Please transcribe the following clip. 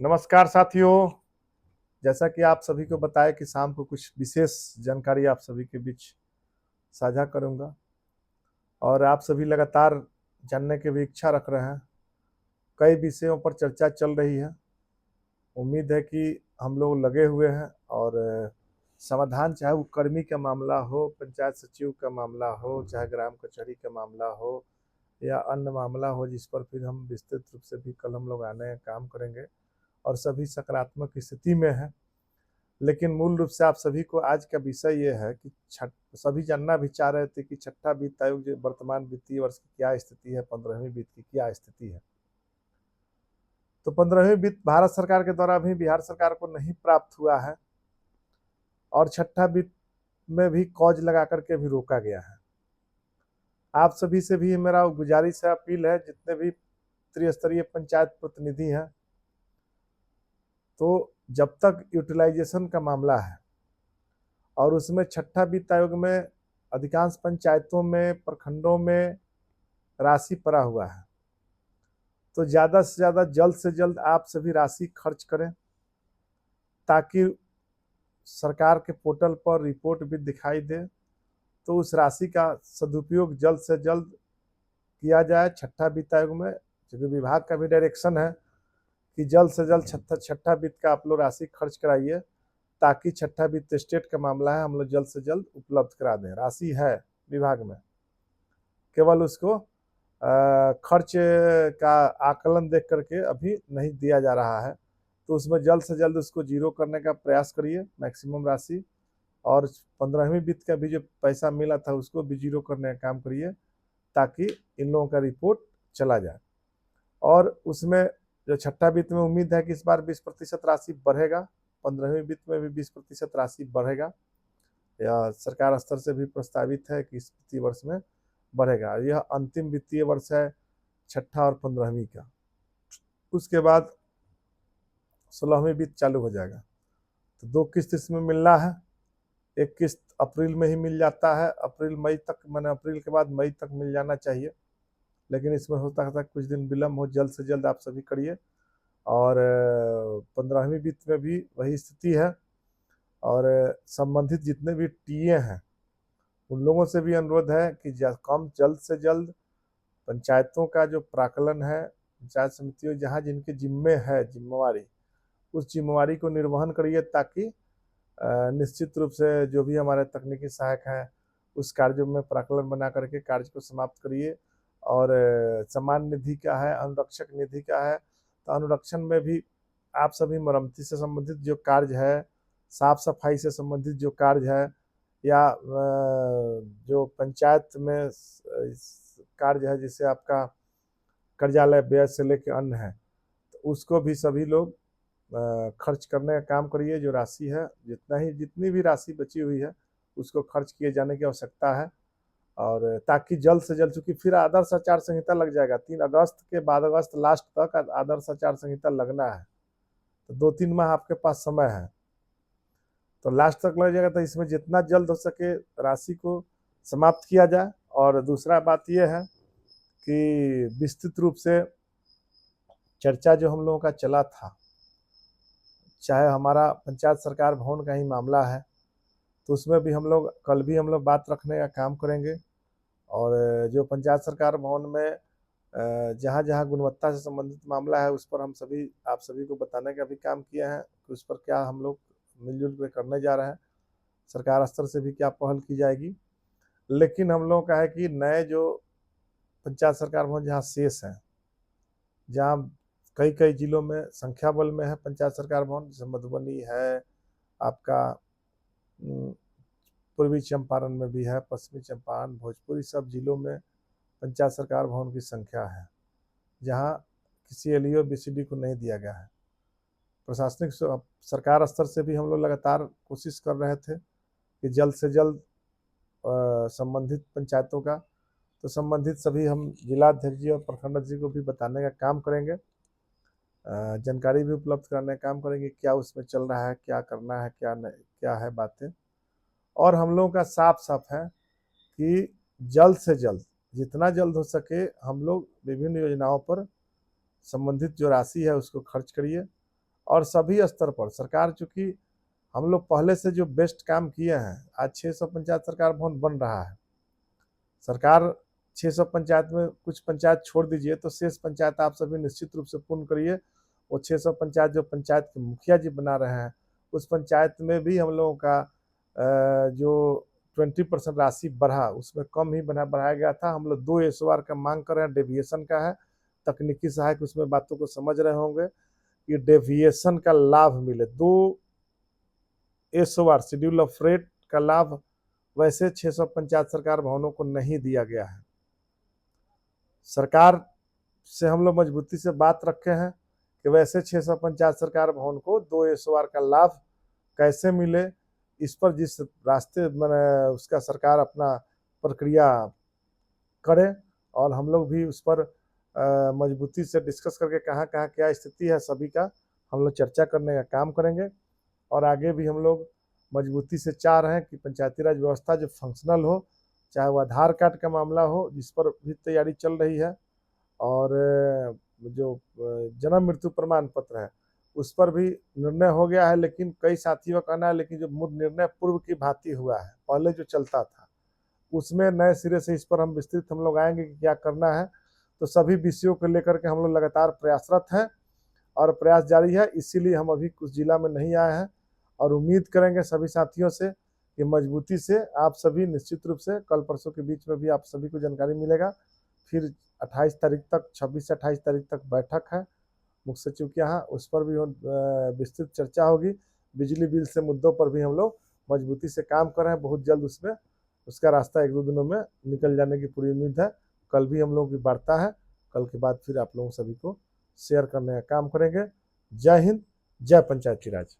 नमस्कार साथियों। जैसा कि आप सभी को बताया कि शाम को कुछ विशेष जानकारी आप सभी के बीच साझा करूंगा और आप सभी लगातार जानने की भी इच्छा रख रहे हैं। कई विषयों पर चर्चा चल रही है। उम्मीद है कि हम लोग लगे हुए हैं और समाधान, चाहे वो कर्मी का मामला हो, पंचायत सचिव का मामला हो, चाहे ग्राम कचहरी का मामला हो या अन्य मामला हो, जिस पर फिर हम विस्तृत रूप से भी कल हम लोग आने काम करेंगे और सभी सकारात्मक स्थिति में है। लेकिन मूल रूप से आप सभी को आज का विषय ये है कि सभी जानना भी चाह रहे थे कि छठा वित्त आयोग जो वर्तमान वित्तीय वर्ष की क्या स्थिति है, 15वीं वित्त की क्या स्थिति है। तो 15वीं वित्त भारत सरकार के द्वारा भी बिहार सरकार को नहीं प्राप्त हुआ है और छठा वित्त में भी कॉज लगा करके भी रोका गया है। आप सभी से भी मेरा गुजारिश है, अपील है, जितने भी त्रिस्तरीय पंचायत प्रतिनिधि हैं, तो जब तक यूटिलाइजेशन का मामला है और उसमें छठा वित्त आयोग में अधिकांश पंचायतों में, प्रखंडों में राशि पड़ा हुआ है, तो ज़्यादा से ज़्यादा जल्द से जल्द आप सभी राशि खर्च करें ताकि सरकार के पोर्टल पर रिपोर्ट भी दिखाई दे, तो उस राशि का सदुपयोग जल्द से जल्द किया जाए छठा वित्त आयोग में। क्योंकि विभाग का भी डायरेक्शन है कि जल्द से जल्द छठा वित्त का आप लोग राशि खर्च कराइए ताकि छठा वित्त स्टेट का मामला है, हम लोग जल्द से जल्द उपलब्ध करा दें। राशि है विभाग में, केवल उसको खर्च का आकलन देख करके अभी नहीं दिया जा रहा है, तो उसमें जल्द से जल्द उसको जीरो करने का प्रयास करिए, मैक्सिमम राशि। और 15वीं वित्त का भी जो पैसा मिला था उसको भी जीरो करने का काम करिए ताकि इन लोगों का रिपोर्ट चला जाए। और उसमें जो छठा वित्त में उम्मीद है कि इस बार 20% राशि बढ़ेगा, 15वीं वित्त में भी 20% राशि बढ़ेगा, या सरकार स्तर से भी प्रस्तावित है कि इस वित्तीय वर्ष में बढ़ेगा। यह अंतिम वित्तीय वर्ष है छठा और 15वीं का। उसके बाद 16वीं वित्त चालू हो जाएगा। तो 2 किस्त इसमें मिलना है। एक किस्त अप्रैल में ही मिल जाता है, अप्रैल मई तक, मैंने अप्रैल के बाद मई तक मिल जाना चाहिए, लेकिन इसमें होता है कुछ दिन विलम्ब हो। जल्द से जल्द आप सभी करिए। और 15वीं वित्त में भी वही स्थिति है। और संबंधित जितने भी टीए हैं उन लोगों से भी अनुरोध है कि कम जल्द से जल्द पंचायतों का जो प्राकलन है, पंचायत समितियों जहाँ जिनके जिम्मे है जिम्मेवारी, उस जिम्मेवारी को निर्वहन करिए ताकि निश्चित रूप से जो भी हमारे तकनीकी सहायक हैं उस कार्य में प्राकलन बना करके कार्य को समाप्त करिए। और सम्मान निधि का है, अनुरक्षक निधि का है, तो अनुरक्षण में भी आप सभी मरम्मती से संबंधित जो कार्य है, साफ सफाई से संबंधित जो कार्य है, या जो पंचायत में कार्य है जैसे आपका कार्यालय व्यय से लेकर अन्य है, तो उसको भी सभी लोग खर्च करने का काम करिए। जो राशि है, जितनी भी राशि बची हुई है उसको खर्च किए जाने की आवश्यकता है। और ताकि जल्द से जल्द, चूंकि फिर आदर्श आचार संहिता लग जाएगा 3 अगस्त के बाद, अगस्त लास्ट तक आदर्श आचार संहिता लगना है, तो 2-3 माह आपके पास समय है, तो लास्ट तक लग जाएगा। तो इसमें जितना जल्द हो सके राशि को समाप्त किया जाए। और दूसरा बात यह है कि विस्तृत रूप से चर्चा जो हम लोगों का चला था, चाहे हमारा पंचायत सरकार भवन का ही मामला है, तो उसमें भी हम लोग कल भी हम लोग बात रखने का काम करेंगे। और जो पंचायत सरकार भवन में जहाँ जहाँ गुणवत्ता से संबंधित मामला है उस पर हम सभी आप सभी को बताने का भी काम किया है कि उस पर क्या हम लोग मिलजुल कर करने जा रहे हैं, सरकार स्तर से भी क्या पहल की जाएगी। लेकिन हम लोगों का है कि नए जो पंचायत सरकार भवन जहाँ शेष हैं, जहाँ कई कई जिलों में संख्या बल में है पंचायत सरकार भवन, जैसे मधुबनी है, आपका पूर्वी चंपारण में भी है, पश्चिमी चंपारण, भोजपुरी, सब जिलों में पंचायत सरकार भवन की संख्या है जहां किसी एलईओ बीसीडी को नहीं दिया गया है। प्रशासनिक सरकार स्तर से भी हम लोग लगातार कोशिश कर रहे थे कि जल्द से जल्द संबंधित पंचायतों का, तो संबंधित सभी हम जिलाध्यक्ष जी और प्रखंड जी को भी बताने का काम करेंगे, जानकारी भी उपलब्ध कराने का काम करेंगे, क्या उसमें चल रहा है, क्या करना है, क्या नहीं, क्या है बातें। और हम लोगों का साफ साफ है कि जल्द से जल्द, जितना जल्द हो सके, हम लोग विभिन्न योजनाओं पर संबंधित जो राशि है उसको खर्च करिए। और सभी स्तर पर सरकार, चूंकि हम लोग पहले से जो बेस्ट काम किए हैं, आज 600 पंचायत सरकार भवन बन रहा है। सरकार 600 पंचायत में कुछ पंचायत छोड़ दीजिए तो शेष पंचायत आप सभी निश्चित रूप से पूर्ण करिए। वो 600 पंचायत जो पंचायत के मुखिया जी बना रहे हैं, उस पंचायत में भी हम लोगों का जो 20% राशि बढ़ा, उसमें कम ही बढ़ाया गया था। हम लोग 2 एसओआर का मांग कर रहे हैं, डेविएशन का है। तकनीकी सहायक उसमें बातों को समझ रहे होंगे कि डेविएशन का लाभ मिले। 2 एसओआर शेड्यूल ऑफ रेट का लाभ वैसे 600 पंचायत सरकार भवनों को नहीं दिया गया है। सरकार से हम लोग मजबूती से बात रखे हैं कि वैसे 600 पंचायत सरकार भवन को 2 एसओआर का लाभ कैसे मिले, इस पर जिस रास्ते मैंने उसका सरकार अपना प्रक्रिया करे, और हम लोग भी उस पर मजबूती से डिस्कस करके कहाँ कहाँ क्या स्थिति है सभी का हम लोग चर्चा करने का काम करेंगे। और आगे भी हम लोग मजबूती से चाह रहे हैं कि पंचायती राज व्यवस्था जो फंक्शनल हो, चाहे वो आधार कार्ड का मामला हो जिस पर भी तैयारी चल रही है, और जो जन्म मृत्यु प्रमाण पत्र है उस पर भी निर्णय हो गया है। लेकिन कई साथियों का कहना है लेकिन जो निर्णय पूर्व की भांति हुआ है, पहले जो चलता था उसमें नए सिरे से इस पर हम विस्तृत हम लोग आएंगे कि क्या करना है। तो सभी विषयों को लेकर के हम लोग लगातार प्रयासरत हैं और प्रयास जारी है। इसीलिए हम अभी कुछ जिला में नहीं आए हैं और उम्मीद करेंगे सभी साथियों से कि मजबूती से आप सभी निश्चित रूप से कल परसों के बीच में भी आप सभी को जानकारी मिलेगा। फिर 28 तारीख तक, 26 से 28 तारीख तक बैठक है मुख्य सचिव के यहाँ, उस पर भी विस्तृत चर्चा होगी। बिजली बिल से मुद्दों पर भी हम लोग मजबूती से काम कर रहे हैं। बहुत जल्द उसमें उसका रास्ता 1-2 दिनों में निकल जाने की पूरी उम्मीद है। कल भी हम लोगों की वार्ता है, कल के बाद फिर आप लोगों सभी को शेयर करने का काम करेंगे। जय हिंद, जय पंचायती राज।